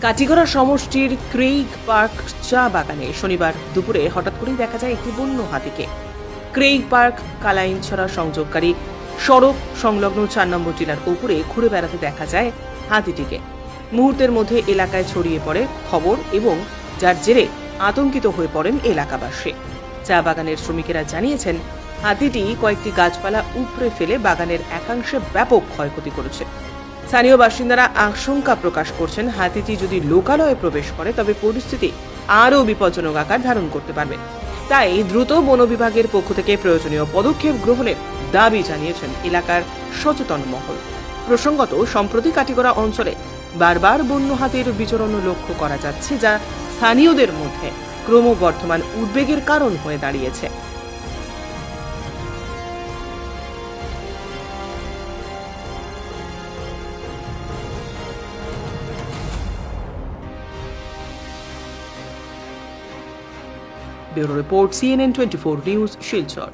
কাটিগড়া সমষ্টির Craig park চা বাগানে শনিবার দুপুরে হঠাৎ করেই দেখা যায় একটি বন্য হাতিকে। ক্রেইগ পার্ক কালাইনছড়া সংযোগকারী সড়ক সংলগ্ন 4 নম্বর টিলার উপরে ঘুরে বেড়াতে দেখা যায় হাতিটিকে। মুহূর্তের মধ্যে এলাকায় ছড়িয়ে পড়ে খবর এবং যার জেরে আতঙ্কিত হয়ে পড়েন এলাকাবাসী। চা বাগানের শ্রমিকেরা জানিয়েছেন, হাতিটি কয়েকটি গাছপালা উপড়ে ফেলে বাগানের একাংশে ব্যাপক ক্ষয়ক্ষতি করেছে। স্থানীয় বাসিন্দারা আশঙ্কা প্রকাশ করছেন, হাতিটি যদি লোকালয়ে প্রবেশ করে তবে পরিস্থিতি আরও বিপজ্জনক আকার ধারণ করতে পারবে। তাই দ্রুত বন বিভাগের পক্ষ থেকে প্রয়োজনীয় পদক্ষেপ গ্রহণের দাবি জানিয়েছেন এলাকার সচেতন মহল। প্রসঙ্গত, সম্প্রতি কাটিগড়া অঞ্চলে বারবার বন্য হাতির বিচরণ লক্ষ্য করা যাচ্ছে, যা স্থানীয়দের মধ্যে ক্রমবর্ধমান উদ্বেগের কারণ হয়ে দাঁড়িয়েছে। Bureau report, CNN 24 news, Silchar.